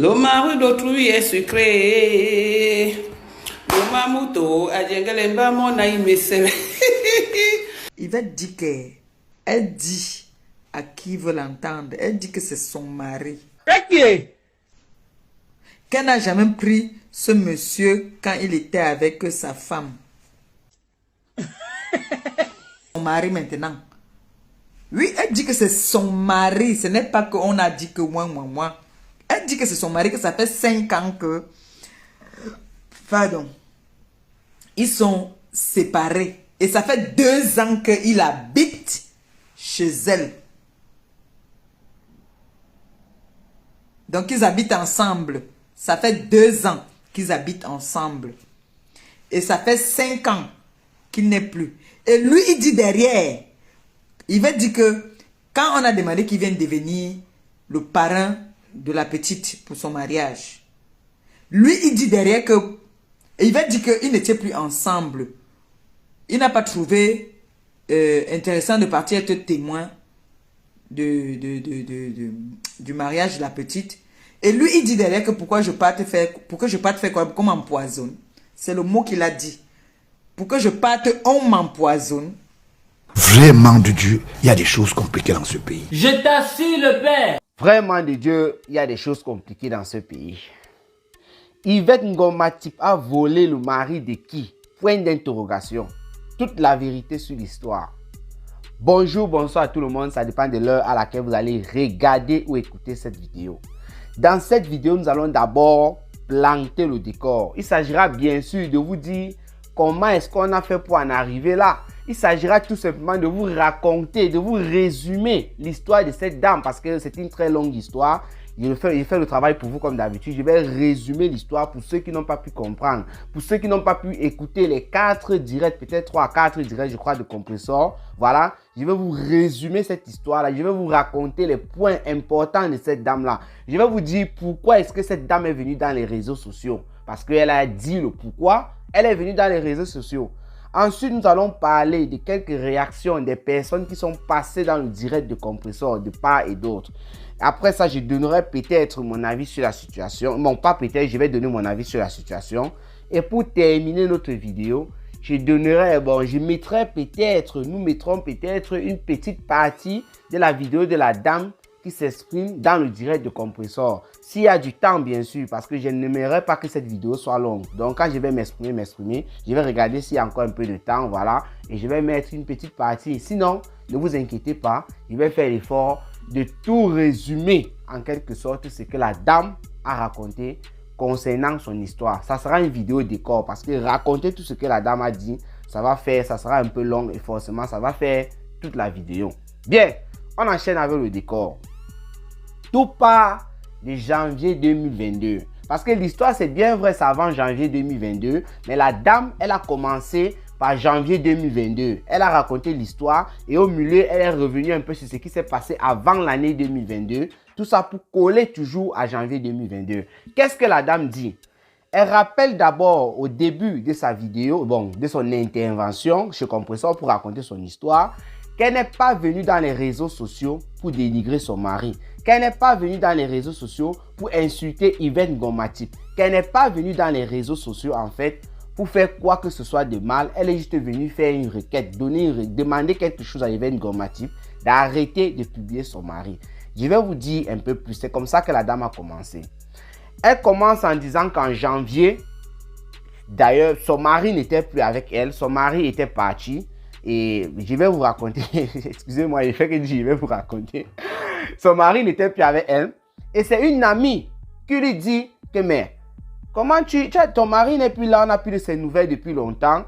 Le mari d'autrui est sucré. Le mamuto a djengalemba mon aïmesel. Il va dire qu'elle dit à qui veut l'entendre, elle dit que c'est son mari. Qu'elle n'a jamais pris ce monsieur quand il était avec sa femme. Son mari maintenant. Oui, elle dit que c'est son mari. Ce n'est pas qu'on a dit que moi. Elle dit que c'est son mari, que ça fait 5 ans que... Pardon. Ils sont séparés. Et ça fait 2 ans qu'il habite chez elle. Donc ils habitent ensemble. Ça fait 2 ans qu'ils habitent ensemble. Et ça fait 5 ans qu'il n'est plus. Et lui, il dit derrière, il va dire que quand on a demandé qu'il vienne devenir le parrain de la petite pour son mariage, lui, il dit derrière que, il va dire qu'ils n'étaient plus ensemble. Il n'a pas trouvé intéressant de partir être témoin du mariage de la petite. Et lui, il dit derrière que pourquoi je parte faire quoi, qu'on m'empoisonne. C'est le mot qu'il a dit. Pour que je parte, on m'empoisonne. Vraiment de Dieu, il y a des choses compliquées dans ce pays. Je t'assure le père. Vraiment de Dieu, il y a des choses compliquées dans ce pays. Yvette Ngomatip a volé le mari de qui? Point d'interrogation. Toute la vérité sur l'histoire. Bonjour, bonsoir à tout le monde. Ça dépend de l'heure à laquelle vous allez regarder ou écouter cette vidéo. Dans cette vidéo, nous allons d'abord planter le décor. Il s'agira bien sûr de vous dire comment est-ce qu'on a fait pour en arriver là. Il s'agira tout simplement de vous raconter, de vous résumer l'histoire de cette dame parce que c'est une très longue histoire. Je fais le travail pour vous comme d'habitude. Je vais résumer l'histoire pour ceux qui n'ont pas pu comprendre. Pour ceux qui n'ont pas pu écouter les 4 directs, peut-être 3 à 4 directs, je crois, de Compressor. Voilà, je vais vous résumer cette histoire-là. Je vais vous raconter les points importants de cette dame-là. Je vais vous dire pourquoi est-ce que cette dame est venue dans les réseaux sociaux. Parce qu'elle a dit le pourquoi. Elle est venue dans les réseaux sociaux. Ensuite, nous allons parler de quelques réactions des personnes qui sont passées dans le direct de Compressor, de part et d'autre. Après ça, je donnerai peut-être mon avis sur la situation. Bon, pas peut-être, je vais donner mon avis sur la situation. Et pour terminer notre vidéo, je mettrai peut-être, nous mettrons peut-être une petite partie de la vidéo de la dame qui s'exprime dans le direct de Compressor. S'il y a du temps, bien sûr, parce que je n'aimerais pas que cette vidéo soit longue. Donc, quand je vais m'exprimer, je vais regarder s'il y a encore un peu de temps, voilà. Et je vais mettre une petite partie. Sinon, ne vous inquiétez pas, je vais faire l'effort de tout résumer en quelque sorte ce que la dame a raconté concernant son histoire. Ça sera une vidéo décor parce que raconter tout ce que la dame a dit, ça sera un peu long et forcément ça va faire toute la vidéo. Bien, on enchaîne avec le décor. Tout part de janvier 2022. Parce que l'histoire, c'est bien vrai, c'est avant janvier 2022. Mais la dame, elle a commencé par janvier 2022. Elle a raconté l'histoire et au milieu, elle est revenue un peu sur ce qui s'est passé avant l'année 2022. Tout ça pour coller toujours à janvier 2022. Qu'est-ce que la dame dit? Elle rappelle d'abord au début de sa vidéo, de son intervention chez Compressor pour raconter son histoire, qu'elle n'est pas venue dans les réseaux sociaux pour dénigrer son mari. Qu'elle n'est pas venue dans les réseaux sociaux pour insulter Yvette Ngomatip. Qu'elle n'est pas venue dans les réseaux sociaux en fait pour faire quoi que ce soit de mal. Elle est juste venue faire une requête, demander quelque chose à Yvette Ngomatip d'arrêter de publier son mari. Je vais vous dire un peu plus. C'est comme ça que la dame a commencé. Elle commence en disant qu'en janvier, d'ailleurs, son mari n'était plus avec elle. Son mari était parti. Et je vais vous raconter, excusez-moi, je vais vous raconter. Son mari n'était plus avec elle. Et c'est une amie qui lui dit que, mais, comment ton mari n'est plus là, on n'a plus de ses nouvelles depuis longtemps.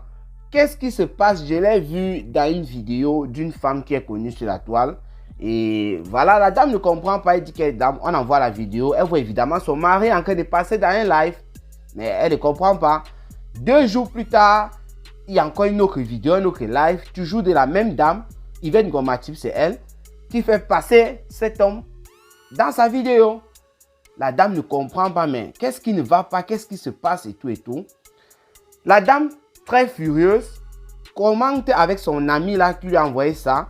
Qu'est-ce qui se passe? Je l'ai vu dans une vidéo d'une femme qui est connue sur la toile. Et voilà, la dame ne comprend pas, elle dit qu'elle dame, on envoie la vidéo. Elle voit évidemment son mari en train de passer dans un live. Mais elle ne comprend pas. 2 jours plus tard, il y a encore une autre vidéo, un autre live, toujours de la même dame, Yvette Ngomatip, c'est elle, qui fait passer cet homme dans sa vidéo. La dame ne comprend pas, mais qu'est-ce qui ne va pas, qu'est-ce qui se passe et tout et tout. La dame, très furieuse, commente avec son ami là qui lui a envoyé ça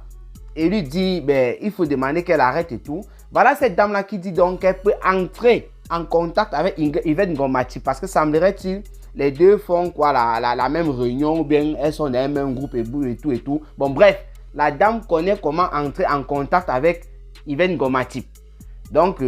et lui dit, il faut demander qu'elle arrête et tout. Voilà cette dame là qui dit donc qu'elle peut entrer en contact avec Yvette Ngoma-Matip parce que semblerait-il, les deux font quoi, la même réunion ou bien elles sont dans un même groupe et tout. Bon, bref, la dame connaît comment entrer en contact avec Yvette Ngoma-Matip. Donc,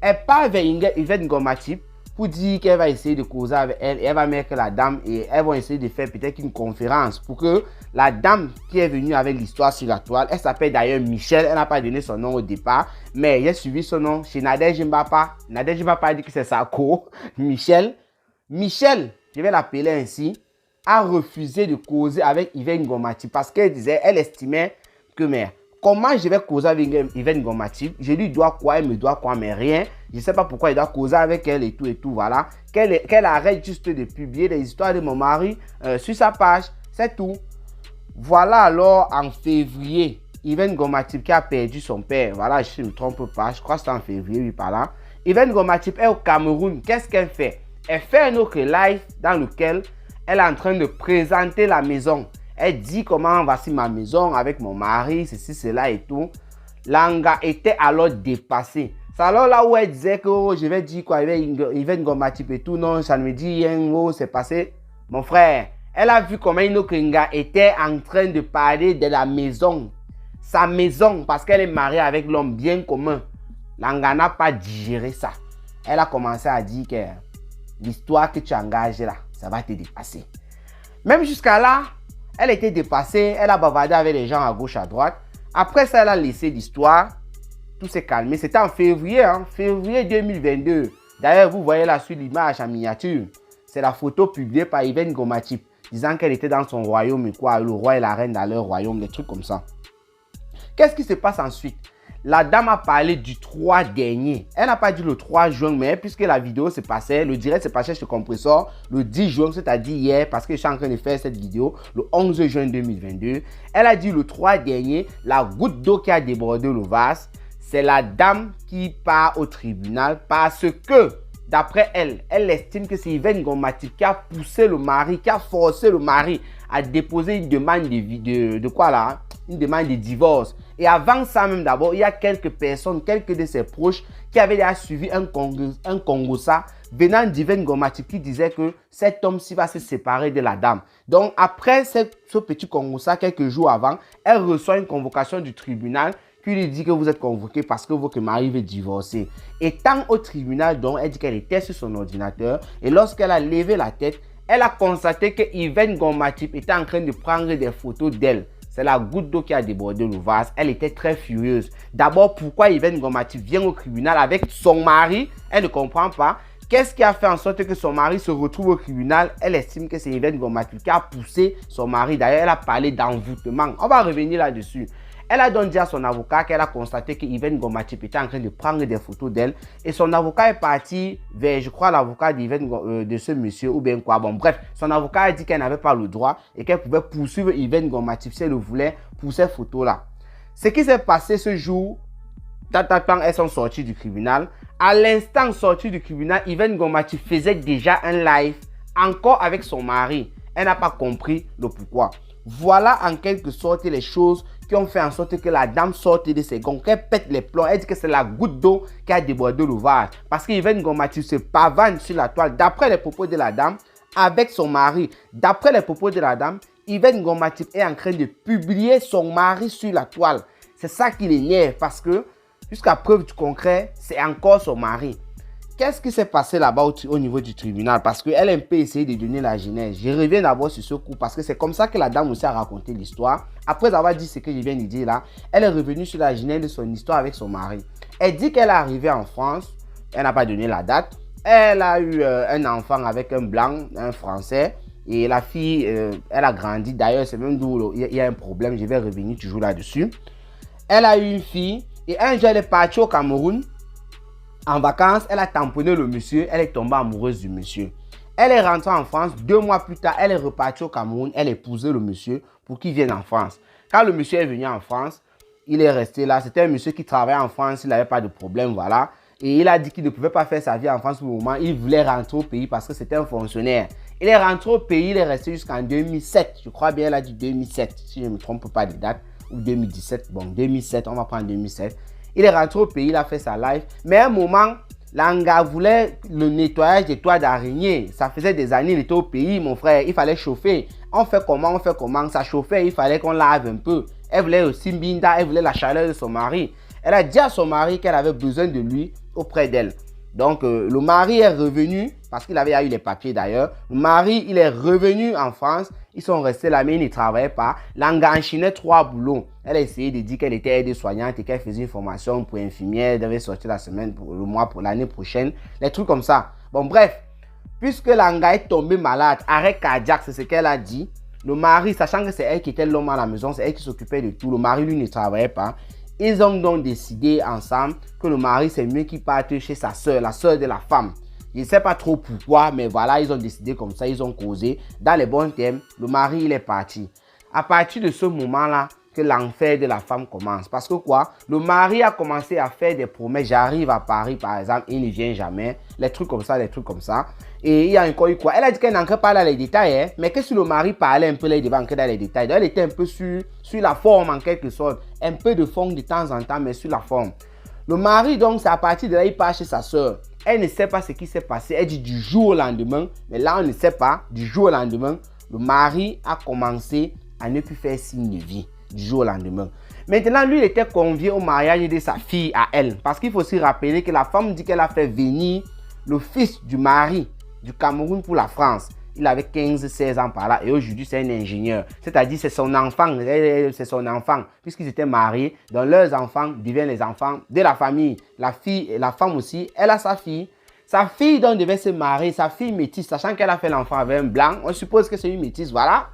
elle part vers Yvette Ngoma-Matip pour dire qu'elle va essayer de causer avec elle et elle va mettre la dame et elles vont essayer de faire peut-être une conférence pour que la dame qui est venue avec l'histoire sur la toile, elle s'appelle d'ailleurs Michel, elle n'a pas donné son nom au départ, mais j'ai suivi son nom chez Nadège Mbapa. Nadège Mbapa a dit que c'est sa co, Michel, je vais l'appeler ainsi, a refusé de causer avec Yvette Ngoma-Matip parce qu'elle disait, elle estimait que mais comment je vais causer avec Yvette Ngoma-Matip? Je lui dois quoi, elle me doit quoi, mais rien. Je ne sais pas pourquoi il doit causer avec elle et tout, voilà. Qu'elle arrête juste de publier des histoires de mon mari sur sa page, c'est tout. Voilà alors en février, Yvette Ngoma-Matip qui a perdu son père, voilà, je ne me trompe pas, je crois que c'est en février, oui, par là. Yvette Ngoma-Matip est au Cameroun, qu'est-ce qu'elle fait? Elle fait un autre live dans lequel elle est en train de présenter la maison. Elle dit comment voici ma maison avec mon mari, ceci, cela et tout. L'anga était alors dépassé. C'est alors là où elle disait que oh, je vais dire quoi, Yvette Ngoma-Matip et tout. Non, ça ne me dit rien, oh, c'est passé. Mon frère, elle a vu comment Inokenga était en train de parler de la maison. Sa maison, parce qu'elle est mariée avec l'homme bien commun. L'anga n'a pas digéré ça. Elle a commencé à dire que l'histoire que tu engages là, ça va te dépasser. Même jusqu'à là, elle était dépassée, elle a bavardé avec les gens à gauche, à droite. Après ça, elle a laissé l'histoire. Tout s'est calmé. C'était en février, février 2022. D'ailleurs, vous voyez là sur l'image en miniature. C'est la photo publiée par Yvette Ngoma-Matip, disant qu'elle était dans son royaume et quoi, le roi et la reine dans leur royaume, des trucs comme ça. Qu'est-ce qui se passe ensuite? La dame a parlé du 3 dernier. Elle n'a pas dit le 3 juin, mais puisque la vidéo se passait, le direct se passait chez Compressor le 10 juin, c'est-à-dire hier, parce que je suis en train de faire cette vidéo, le 11 juin 2022. Elle a dit le 3 dernier, la goutte d'eau qui a débordé le vase, c'est la dame qui part au tribunal parce que, d'après elle, elle estime que c'est Yvette Ngoma-Matip qui a poussé le mari, qui a forcé le mari à déposer une demande de quoi là? Une demande de divorce. Et avant ça même d'abord, il y a quelques personnes, quelques de ses proches qui avaient déjà suivi un Congossa venant d'Yvette Ngoma-Matip qui disait que cet homme-ci va se séparer de la dame. Donc après ce petit Congossa, quelques jours avant, elle reçoit une convocation du tribunal qui lui dit que vous êtes convoqué parce que votre mari veut divorcer. Étant au tribunal, donc, elle dit qu'elle était sur son ordinateur et lorsqu'elle a levé la tête, elle a constaté que Yvette Ngoma-Matip était en train de prendre des photos d'elle. C'est la goutte d'eau qui a débordé le vase. Elle était très furieuse. D'abord, pourquoi Yvette Ngoma-Matip vient au tribunal avec son mari? Elle ne comprend pas. Qu'est-ce qui a fait en sorte que son mari se retrouve au tribunal? Elle estime que c'est Yvette Ngoma-Matip qui a poussé son mari. D'ailleurs, elle a parlé d'envoûtement. On va revenir là-dessus. Elle a donc dit à son avocat qu'elle a constaté que Yvette Ngoma-Matip était en train de prendre des photos d'elle. Et son avocat est parti vers, je crois, l'avocat de ce monsieur ou bien quoi. Bon, bref, son avocat a dit qu'elle n'avait pas le droit et qu'elle pouvait poursuivre Yvette Ngoma-Matip si elle le voulait pour ces photos-là. Ce qui s'est passé ce jour, elles sont sorties du tribunal. À l'instant sortie du tribunal, Yvette Ngoma-Matip faisait déjà un live encore avec son mari. Elle n'a pas compris le pourquoi. Voilà en quelque sorte les choses qui ont fait en sorte que la dame sorte de ses gonds, qu'elle pète les plombs. Elle dit que c'est la goutte d'eau qui a débordé le vase. Parce que Yvette Ngoma-Matip se pavane sur la toile, d'après les propos de la dame, avec son mari. D'après les propos de la dame, Yvette Ngoma-Matip est en train de publier son mari sur la toile. C'est ça qui l'énerve parce que, jusqu'à preuve du concret, c'est encore son mari. Qu'est-ce qui s'est passé là-bas au niveau du tribunal? Parce qu'elle a un peu essayé de donner la genèse. Je reviens d'abord sur ce coup parce que c'est comme ça que la dame aussi a raconté l'histoire. Après avoir dit ce que je viens de dire là, elle est revenue sur la genèse de son histoire avec son mari. Elle dit qu'elle est arrivée en France. Elle n'a pas donné la date. Elle a eu un enfant avec un blanc, un français. Et la fille, elle a grandi. D'ailleurs, c'est même d'où il y a un problème. Je vais revenir toujours là-dessus. Elle a eu une fille. Et un jour, elle est partie au Cameroun. En vacances, elle a tamponné le monsieur, elle est tombée amoureuse du monsieur. Elle est rentrée en France, 2 mois plus tard, elle est repartie au Cameroun, elle a épousé le monsieur pour qu'il vienne en France. Quand le monsieur est venu en France, il est resté là. C'était un monsieur qui travaillait en France, il n'avait pas de problème, voilà. Et il a dit qu'il ne pouvait pas faire sa vie en France pour le moment, il voulait rentrer au pays parce que c'était un fonctionnaire. Il est rentré au pays, il est resté jusqu'en 2007, je crois bien, elle a dit 2007, si je ne me trompe pas de date, ou 2017, bon 2007, on va prendre 2007. Il est rentré au pays, il a fait sa live. Mais à un moment, Langa voulait le nettoyage des toits d'araignée. Ça faisait des années, il était au pays, mon frère. Il fallait chauffer. On fait comment? Ça chauffait, il fallait qu'on lave un peu. Elle voulait aussi Mbinda, elle voulait la chaleur de son mari. Elle a dit à son mari qu'elle avait besoin de lui auprès d'elle. Donc, le mari est revenu, parce qu'il avait eu les papiers d'ailleurs. Le mari, il est revenu en France. Ils sont restés là, mais ils ne travaillaient pas. Langa enchaînait 3 boulots. Elle a essayé de dire qu'elle était aide-soignante et qu'elle faisait une formation pour infirmière. Elle devait sortir la semaine, pour le mois, pour l'année prochaine. Les trucs comme ça. Bon, bref. Puisque Langa est tombée malade, arrêt cardiaque, c'est ce qu'elle a dit. Le mari, sachant que c'est elle qui était l'homme à la maison, c'est elle qui s'occupait de tout. Le mari, lui, ne travaillait pas. Ils ont donc décidé ensemble que le mari, c'est mieux qu'il parte chez sa soeur, la soeur de la femme. Je ne sais pas trop pourquoi, mais voilà, ils ont décidé comme ça, ils ont causé. Dans les bons termes, le mari, il est parti. À partir de ce moment-là, que l'enfer de la femme commence. Parce que quoi? Le mari a commencé à faire des promesses. J'arrive à Paris, par exemple, il ne vient jamais. Les trucs comme ça, les trucs comme ça. Et il y a encore eu quoi? Elle a dit qu'elle n'entrait pas dans les détails, hein? Mais que si le mari parlait un peu, là, il devait entrer dans les détails. Donc, elle était un peu sur la forme, en quelque sorte. Un peu de fond de temps en temps, mais sur la forme. Le mari, donc, c'est à partir de là, il part chez sa soeur. Elle ne sait pas ce qui s'est passé. Elle dit du jour au lendemain. Mais là, on ne sait pas. Du jour au lendemain, le mari a commencé à ne plus faire signe de vie. Du jour au lendemain. Maintenant, lui, il était convié au mariage de sa fille à elle. Parce qu'il faut aussi rappeler que la femme dit qu'elle a fait venir le fils du mari du Cameroun pour la France. Il avait 15-16 ans par là et aujourd'hui, c'est un ingénieur. C'est-à-dire, c'est son enfant, puisqu'ils étaient mariés. Donc, leurs enfants deviennent les enfants de la famille. La fille et la femme aussi, elle a sa fille. Sa fille, donc, devait se marier. Sa fille métisse, sachant qu'elle a fait l'enfant avec un blanc. On suppose que c'est une métisse, voilà.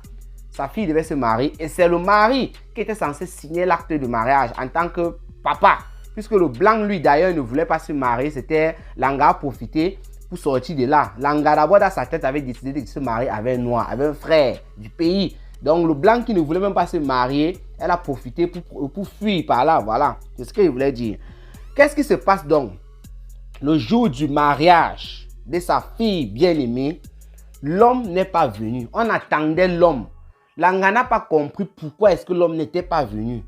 Sa fille devait se marier et c'est le mari qui était censé signer l'acte de mariage en tant que papa. Puisque le blanc, lui, d'ailleurs, ne voulait pas se marier. C'était Langa a profité pour sortir de là. Langa, d'abord, dans sa tête, avait décidé de se marier avec un noir, avec un frère du pays. Donc, le blanc qui ne voulait même pas se marier, elle a profité pour fuir par là. Voilà, c'est ce qu'il voulait dire. Qu'est-ce qui se passe donc? Le jour du mariage de sa fille bien-aimée, l'homme n'est pas venu. On attendait l'homme. Langa n'a pas compris pourquoi est-ce que l'homme n'était pas venu.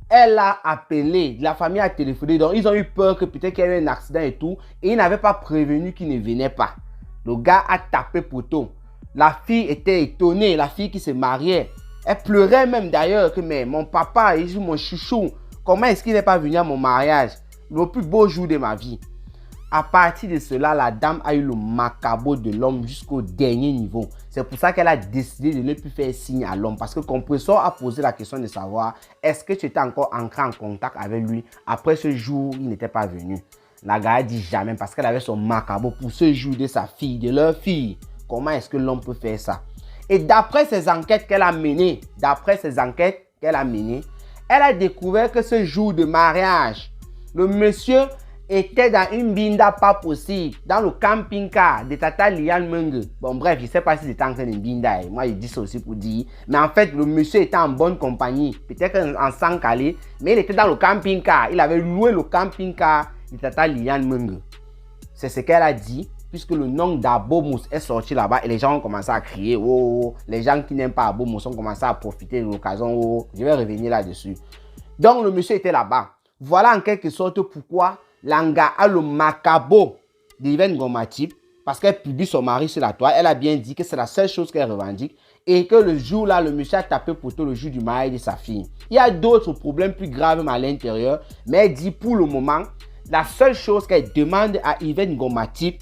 Elle a appelé, la famille a téléphoné, donc ils ont eu peur que peut-être qu'il y avait un accident et tout. Et ils n'avaient pas prévenu qu'il ne venait pas. Le gars a tapé poteau. La fille était étonnée, la fille qui se mariait. Elle pleurait même d'ailleurs que mais mon papa, il joue mon chouchou. Comment est-ce qu'il n'est pas venu à mon mariage? Le plus beau jour de ma vie. À partir de cela, la dame a eu le macabre de l'homme jusqu'au dernier niveau. C'est pour ça qu'elle a décidé de ne plus faire signe à l'homme. Parce que le compresseur a posé la question de savoir est-ce que tu étais encore entré en contact avec lui après ce jour il n'était pas venu. La gars a dit jamais parce qu'elle avait son macabre pour ce jour de sa fille, de leur fille. Comment est-ce que l'homme peut faire ça? Et d'après ces enquêtes qu'elle a menées, elle a découvert que ce jour de mariage, le monsieur était dans une binda pas possible, dans le camping-car de Tata Liane Menge. Bon bref, je ne sais pas si c'était en train de binda. Moi, je dis ça aussi pour dire. Mais en fait, le monsieur était en bonne compagnie. Peut-être en sang calé, mais il était dans le camping-car. Il avait loué le camping-car de Tata Liane Menge. C'est ce qu'elle a dit, puisque le nom d'Abomous est sorti là-bas et les gens ont commencé à crier. Oh, les gens qui n'aiment pas Abomous ont commencé à profiter de l'occasion. Oh, je vais revenir là-dessus. Donc, le monsieur était là-bas. Voilà en quelque sorte pourquoi Langa a le macabre d'Yvette Ngoma-Typ parce qu'elle publie son mari sur la toile. Elle a bien dit que c'est la seule chose qu'elle revendique et que le jour-là, le monsieur a tapé poteau le jour du mariage de sa fille. Il y a d'autres problèmes plus graves à l'intérieur, mais elle dit pour le moment, la seule chose qu'elle demande à Yvette Ngoma-Typ,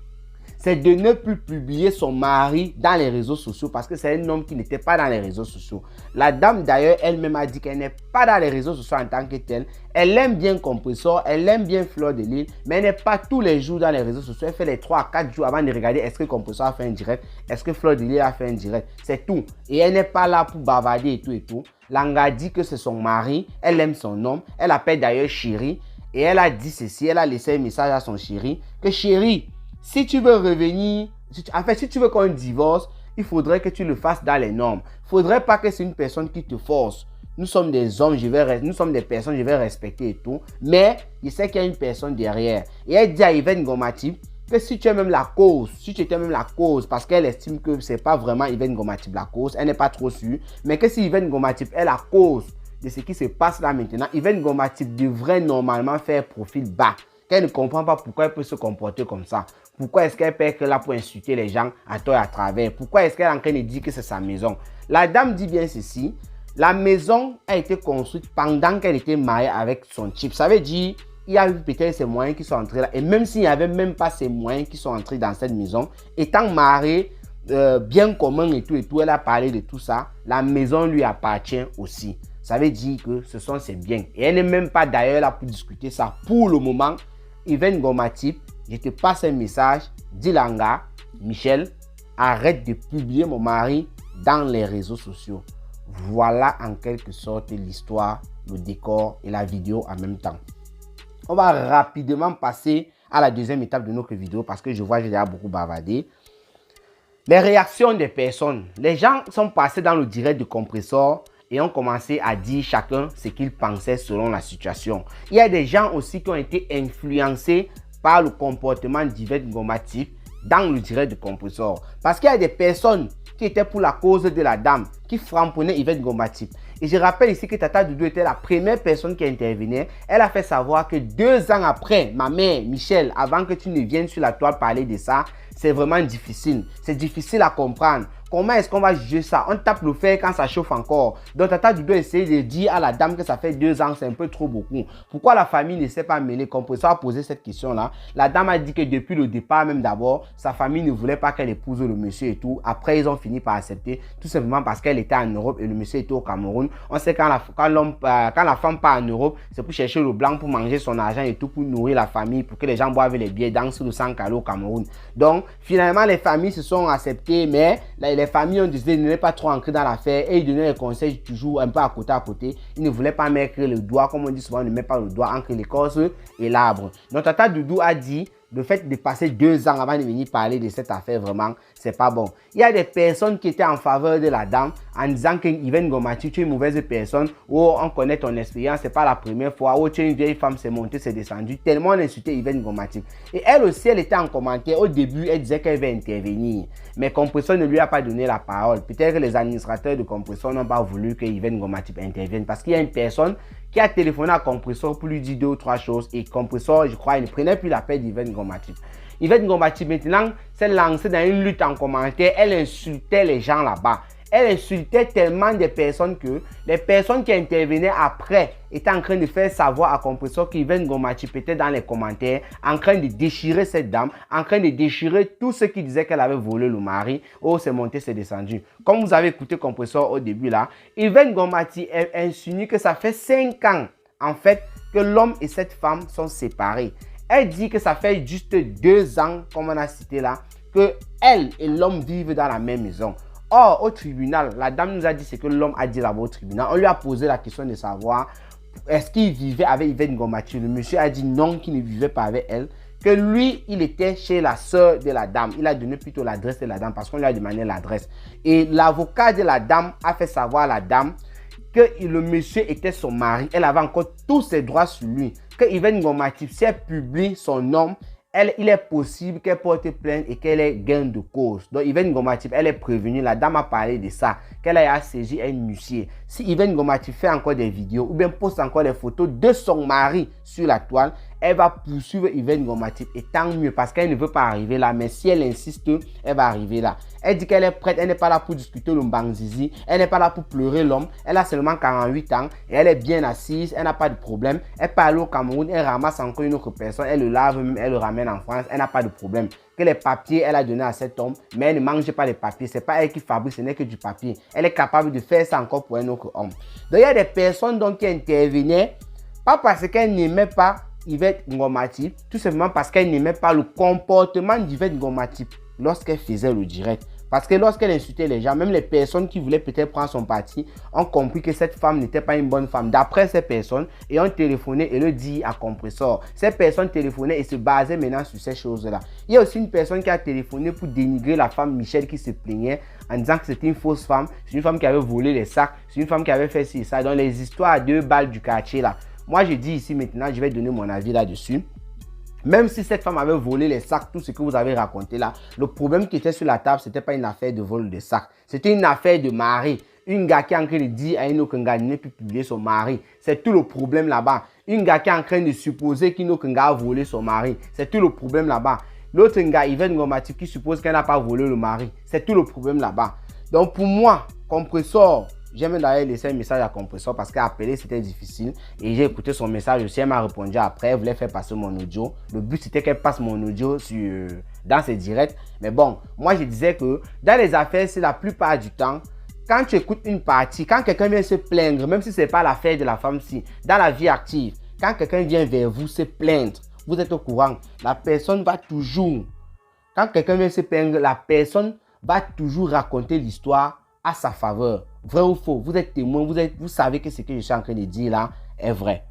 c'est de ne plus publier son mari dans les réseaux sociaux parce que c'est un homme qui n'était pas dans les réseaux sociaux. La dame d'ailleurs elle-même a dit qu'elle n'est pas dans les réseaux sociaux en tant que telle. Elle aime bien Compressor, elle aime bien Fleur de Lille, mais elle n'est pas tous les jours dans les réseaux sociaux. Elle fait les 3 à 4 jours avant de regarder est-ce que Compressor a fait un direct, est-ce que Fleur de Lille a fait un direct. C'est tout. Et elle n'est pas là pour bavarder et tout et tout. Langa dit que c'est son mari, elle aime son homme, elle appelle d'ailleurs chéri. Et elle a dit ceci, elle a laissé un message à son chéri, que chéri, si tu veux revenir, si tu veux qu'on divorce, il faudrait que tu le fasses dans les normes. Il ne faudrait pas que c'est une personne qui te force. Nous sommes des hommes, nous sommes des personnes, je vais respecter et tout. Mais je sais qu'il y a une personne derrière. Et elle dit à Yvette Ngoma-Typ que si tu es même la cause, parce qu'elle estime que ce n'est pas vraiment Yvette Ngoma-Typ la cause, elle n'est pas trop sûre, mais que si Yvette Ngoma-Typ est la cause de ce qui se passe là maintenant, Yvette Ngoma-Typ devrait normalement faire profil bas. qu'elle ne comprend pas pourquoi elle peut se comporter comme ça. Pourquoi est-ce qu'elle peut être là pour insulter les gens à tort et à travers? Pourquoi est-ce qu'elle est en train de dire que c'est sa maison? La dame dit bien ceci. La maison a été construite pendant qu'elle était mariée avec son type. Ça veut dire il y a eu peut-être ces moyens qui sont entrés là. Et même s'il n'y avait même pas ces moyens qui sont entrés dans cette maison, étant mariée, bien commun et tout, elle a parlé de tout ça. La maison lui appartient aussi. Ça veut dire que ce sont ses biens. Et elle n'est même pas d'ailleurs là pour discuter ça. Pour le moment, Yvaine Ngom Matip, je te passe un message. Dilanga, Michel, arrête de publier mon mari dans les réseaux sociaux. Voilà en quelque sorte l'histoire, le décor et la vidéo en même temps. On va rapidement passer à la deuxième étape de notre vidéo parce que je vois que j'ai déjà beaucoup bavardé. Les réactions des personnes. Les gens sont passés dans le direct de Compressor et ont commencé à dire chacun ce qu'il pensait selon la situation. Il y a des gens aussi qui ont été influencés par le comportement d'Yvaine Ngom Matip dans le direct de Compressor. Parce qu'il y a des personnes qui étaient pour la cause de la dame, qui framponnaient Yvaine Ngom Matip. Et je rappelle ici que Tata Doudou était la première personne qui intervenait. Elle a fait savoir que 2 ans après, ma mère, Michel, avant que tu ne viennes sur la toile parler de ça, c'est vraiment difficile. C'est difficile à comprendre. Comment est-ce qu'on va juger ça? On tape le fer quand ça chauffe encore. Donc Tata Doudou essaie de dire à la dame que ça fait 2 ans, c'est un peu trop beaucoup. Pourquoi la famille ne s'est pas mêlée? Compressor a posé cette question-là. La dame a dit que depuis le départ, même d'abord, sa famille ne voulait pas qu'elle épouse le monsieur et tout. Après, ils ont fini par accepter, tout simplement parce qu'elle était en Europe et le monsieur était au Cameroun. On sait quand la femme part en Europe, c'est pour chercher le blanc, pour manger son argent et tout, pour nourrir la famille, pour que les gens boivent les billets, dansent le sang calé au Cameroun. Donc, finalement, les familles se sont acceptées, mais les familles ont décidé de ne pas trop ancrer dans l'affaire et ils donnaient les conseils toujours un peu à côté. Ils ne voulaient pas mettre le doigt, comme on dit souvent, on ne met pas le doigt entre l'écorce et l'arbre. Donc, Tata Doudou a dit, le fait de passer 2 ans avant de venir parler de cette affaire, vraiment, c'est pas bon. Il y a des personnes qui étaient en faveur de la dame en disant que Yvaine Ngom Matip, tu es une mauvaise personne, ou on connaît ton expérience, c'est pas la première fois, ou tu es une vieille femme, c'est monté, c'est descendu, tellement on insultait Yvaine Ngom Matip. Et elle aussi, elle était en commentaire. Au début, elle disait qu'elle va intervenir, mais Compressor ne lui a pas donné la parole. Peut-être que les administrateurs de Compressor n'ont pas voulu que Yvaine Ngom Matip intervienne parce qu'il y a une personne qui a téléphoné à Compressor pour lui dire 2 ou 3 choses et Compressor, je crois, il ne prenait plus la paix d'Yvaine Ngom Matip. Yvaine Ngom Matip maintenant s'est lancée dans une lutte en commentaire. Elle insultait les gens là-bas. Elle insultait tellement des personnes que les personnes qui intervenaient après étaient en train de faire savoir à Compressor qu'Yvaine Ngom Matip était dans les commentaires, en train de déchirer cette dame, en train de déchirer tout ce qui disait qu'elle avait volé le mari. Oh, c'est monté, c'est descendu. Comme vous avez écouté Compressor au début là, Yvaine Ngom Matip insinue que ça fait 5 ans en fait que l'homme et cette femme sont séparés. Elle dit que ça fait juste 2 ans, comme on a cité là, que elle et l'homme vivent dans la même maison. Or, au tribunal, la dame nous a dit ce que l'homme a dit là-bas au tribunal. On lui a posé la question de savoir est-ce qu'il vivait avec Yvaine Ngom Matip. Le monsieur a dit non, qu'il ne vivait pas avec elle. Que lui, il était chez la sœur de la dame. Il a donné plutôt l'adresse de la dame parce qu'on lui a demandé l'adresse. Et l'avocat de la dame a fait savoir à la dame que le monsieur était son mari. Elle avait encore tous ses droits sur lui. Que Yvaine Ngom Matip, si elle publie son nom, il est possible qu'elle porte plainte et qu'elle ait gain de cause. Donc Yvaine Ngom Matip, elle est prévenue. La dame a parlé de ça, qu'elle a saisi un huissier. Si Yvaine Ngom Matip fait encore des vidéos ou bien poste encore des photos de son mari sur la toile, elle va poursuivre Yvaine Ngom Matip. Et tant mieux parce qu'elle ne veut pas arriver là. Mais si elle insiste, elle va arriver là. Elle dit qu'elle est prête. Elle n'est pas là pour discuter le mbangzizi. Elle n'est pas là pour pleurer l'homme. Elle a seulement 48 ans et elle est bien assise. Elle n'a pas de problème. Elle parle au Cameroun. Elle ramasse encore une autre personne. Elle le lave même. Elle le ramène en France. Elle n'a pas de problème. Que les papiers, elle a donné à cet homme. Mais elle ne mange pas les papiers. Ce n'est pas elle qui fabrique. Ce n'est que du papier. Elle est capable de faire ça encore pour un autre homme. Donc il y a des personnes donc, qui intervenaient. Pas parce qu'elles n'aimaient pas Yvaine Ngom Matip, tout simplement parce qu'elle n'aimait pas le comportement d'Yvaine Ngom Matip lorsqu'elle faisait le direct. Parce que lorsqu'elle insultait les gens, même les personnes qui voulaient peut-être prendre son parti ont compris que cette femme n'était pas une bonne femme. D'après ces personnes, et ont téléphoné et le dit à Compressor. Ces personnes téléphonaient et se basaient maintenant sur ces choses-là. Il y a aussi une personne qui a téléphoné pour dénigrer la femme Michel qui se plaignait en disant que c'était une fausse femme. C'est une femme qui avait volé les sacs. C'est une femme qui avait fait ci et ça. Dans les histoires à 2 balles du quartier là. Moi, je dis ici maintenant, je vais donner mon avis là-dessus. Même si cette femme avait volé les sacs, tout ce que vous avez raconté là, le problème qui était sur la table, ce n'était pas une affaire de vol de sacs. C'était une affaire de mari. Une gars qui est en train de dire à une autre gars de ne plus publier son mari. C'est tout le problème là-bas. une gars qui est en train de supposer qu'il a volé son mari. C'est tout le problème là-bas. L'autre gars, Yvette Ngoma Tip, qui suppose qu'elle n'a pas volé le mari. C'est tout le problème là-bas. Donc pour moi, Compressor, j'aime d'ailleurs laisser un message à Compressor parce qu'à appeler c'était difficile. Et j'ai écouté son message aussi, elle m'a répondu après, elle voulait faire passer mon audio. Le but c'était qu'elle passe mon audio dans ses directs. Mais bon, moi je disais que dans les affaires, c'est la plupart du temps, quand tu écoutes une partie, quand quelqu'un vient se plaindre, même si ce n'est pas l'affaire de la femme-ci, dans la vie active, quand quelqu'un vient vers vous se plaindre, vous êtes au courant, la personne va toujours, quand quelqu'un vient se plaindre, la personne va toujours raconter l'histoire à sa faveur. Vrai ou faux, vous êtes témoin, vous savez que ce que je suis en train de dire là est vrai.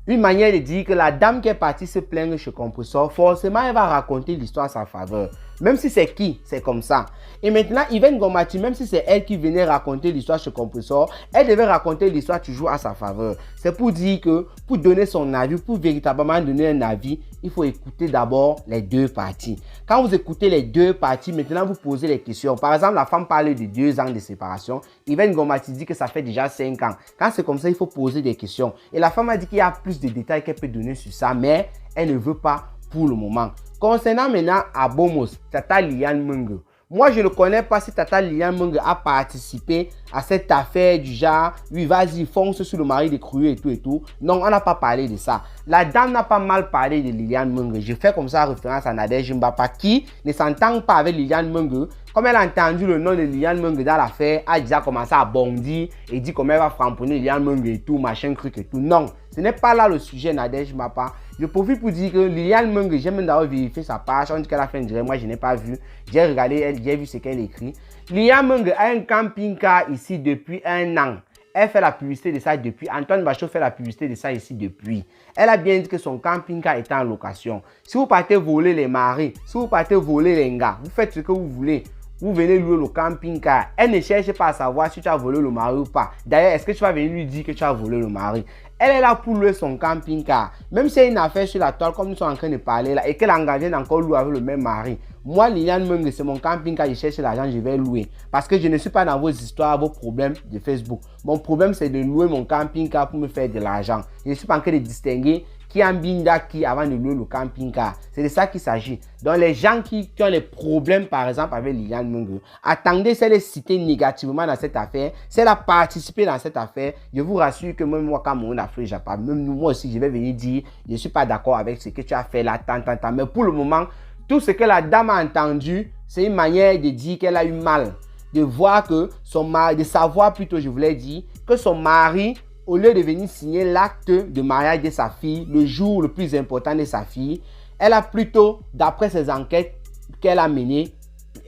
Une manière de dire que la dame qui est partie se plaindre chez Compressor, forcément elle va raconter l'histoire à sa faveur. Même si c'est qui, c'est comme ça. Et maintenant, Yvette Ngoma Tip, même si c'est elle qui venait raconter l'histoire chez Compressor, elle devait raconter l'histoire toujours à sa faveur. C'est pour dire que, pour donner son avis, pour véritablement donner un avis, il faut écouter d'abord les deux parties. Quand vous écoutez les deux parties, maintenant vous posez les questions. Par exemple, la femme parle de 2 ans de séparation. Yvette Ngoma Tip dit que ça fait déjà 5 ans. Quand c'est comme ça, il faut poser des questions. Et la femme a dit qu'il y a plus de détails qu'elle peut donner sur ça, mais elle ne veut pas pour le moment. Concernant maintenant Abomos, Tata Liliane Menge. Moi, je ne connais pas si Tata Liliane Menge a participé à cette affaire du genre, oui, vas-y, fonce sur le mari de Crueux et tout et tout. Non, on n'a pas parlé de ça. La dame n'a pas mal parlé de Liliane Menge. Je fais comme ça référence à Nadège Mbapa qui ne s'entend pas avec Liliane Menge. Comme elle a entendu le nom de Liliane Menge dans l'affaire, a déjà commencé à bondir et dit comment elle va framponner Liliane Menge et tout, machin, truc et tout. Non, ce n'est pas là le sujet, Nadège Mbapa. Je profite pour dire que Liliane Menge, j'ai même d'avoir vérifié sa page. On dit qu'elle a fait un direct. Moi, je n'ai pas vu. J'ai regardé, j'ai vu ce qu'elle écrit. Liliane Menge a un camping-car ici depuis 1 an. Elle fait la publicité de ça depuis. Antoine Bachot fait la publicité de ça ici depuis. Elle a bien dit que son camping-car est en location. Si vous partez voler les maris, si vous partez voler les gars, vous faites ce que vous voulez. Vous venez louer le camping-car. Elle ne cherche pas à savoir si tu as volé le mari ou pas. D'ailleurs, est-ce que tu vas venir lui dire que tu as volé le mari? Elle est là pour louer son camping-car. Même si il y a une affaire sur la toile, comme nous sommes en train de parler là, et qu'elle engage encore louer avec le même mari. Moi, Liliane Menge, c'est mon camping-car, je cherche l'argent, je vais louer. Parce que je ne suis pas dans vos histoires, vos problèmes de Facebook. Mon problème, c'est de louer mon camping-car pour me faire de l'argent. Je ne suis pas en train de distinguer qui a un binda qui avant de louer le camping-car. C'est de ça qu'il s'agit. Donc, les gens qui ont les problèmes, par exemple, avec Liliane Menge, attendez, c'est les citer négativement dans cette affaire. C'est la participer dans cette affaire. Je vous rassure que même moi, quand mon Afrique Japan, même moi aussi, je vais venir dire, je ne suis pas d'accord avec ce que tu as fait là, tant. Mais pour le moment, tout ce que la dame a entendu, c'est une manière de dire qu'elle a eu mal. De voir que son mari, de savoir plutôt, je voulais dire, que son mari, au lieu de venir signer l'acte de mariage de sa fille, le jour le plus important de sa fille, elle a plutôt, d'après ses enquêtes qu'elle a menées,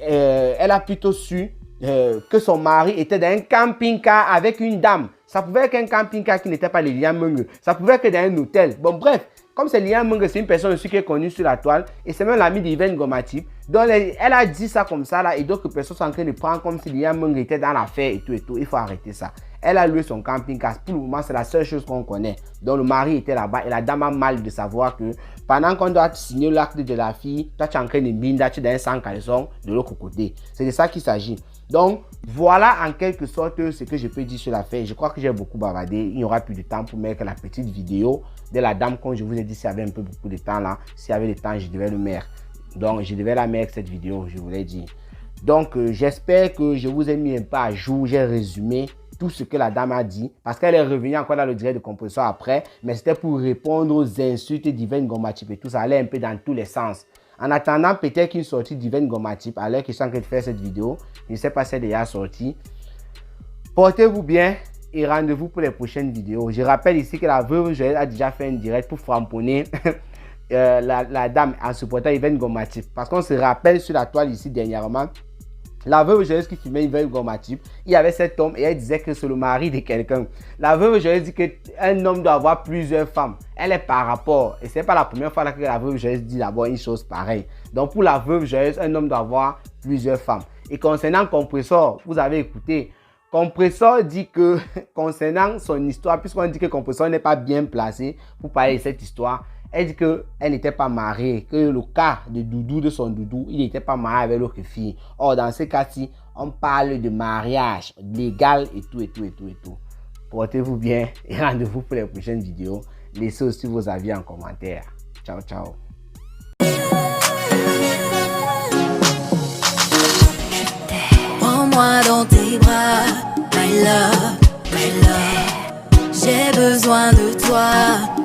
elle a plutôt su que son mari était dans un camping-car avec une dame. Ça pouvait être un camping-car qui n'était pas Liliane Menge. Ça pouvait être dans un hôtel. Bon, bref, comme c'est Liliane Menge, c'est une personne aussi qui est connue sur la toile et c'est même l'ami d'Yvette Ngoma Tip. Donc, elle a dit ça comme ça là et d'autres personnes sont en train de prendre comme si Liliane Menge était dans l'affaire et tout et tout. Il faut arrêter ça. Elle a loué son camping-car. Pour le moment, c'est la seule chose qu'on connaît. Donc, le mari était là-bas et la dame a mal de savoir que pendant qu'on doit signer l'acte de la fille, toi, tu es en train de binda, tu es dans un sans caleçon de l'autre côté. C'est de ça qu'il s'agit. Donc, voilà en quelque sorte ce que je peux dire sur l'affaire. Je crois que j'ai beaucoup bavardé. Il n'y aura plus de temps pour mettre la petite vidéo de la dame. Comme je vous ai dit, s'il y avait un peu beaucoup de temps là, s'il y avait le temps, je devais le mettre. Donc, je devais la mettre cette vidéo, je vous l'ai dit. Donc, j'espère que je vous ai mis un peu à jour. J'ai résumé tout ce que la dame a dit. Parce qu'elle est revenue encore dans le direct de Compressor après. Mais c'était pour répondre aux insultes d'Yvette Ngoma Tip et tout. Ça allait un peu dans tous les sens. En attendant, peut-être qu'une sortie d'Yvette Ngoma Tip, à l'heure qu'ils sont en train de faire cette vidéo, je ne sais pas si elle est déjà sortie. Portez-vous bien et rendez-vous pour les prochaines vidéos. Je rappelle ici que la veuve Joël a déjà fait un direct pour framponner la dame en supportant Yvette Ngoma Tip. Parce qu'on se rappelle sur la toile ici dernièrement, la veuve Joël qui filmait Yvette Ngoma Tip, il y avait cet homme et elle disait que c'est le mari de quelqu'un. La veuve Joël dit qu'un homme doit avoir plusieurs femmes. Elle est par rapport. Et ce n'est pas la première fois que la veuve Joël dit d'abord une chose pareille. Donc pour la veuve Joël, un homme doit avoir plusieurs femmes. Et concernant Compressor, vous avez écouté, Compressor dit que concernant son histoire, puisqu'on dit que Compressor n'est pas bien placé pour parler de cette histoire, elle dit qu'elle n'était pas mariée, que le cas de Doudou, de son Doudou, il n'était pas marié avec l'autre fille. Or, dans ce cas-ci, on parle de mariage légal et tout. Portez-vous bien et rendez-vous pour les prochaines vidéos. Laissez aussi vos avis en commentaire. Ciao, ciao. Prends-moi dans tes bras, my love, my love. J'ai besoin de toi.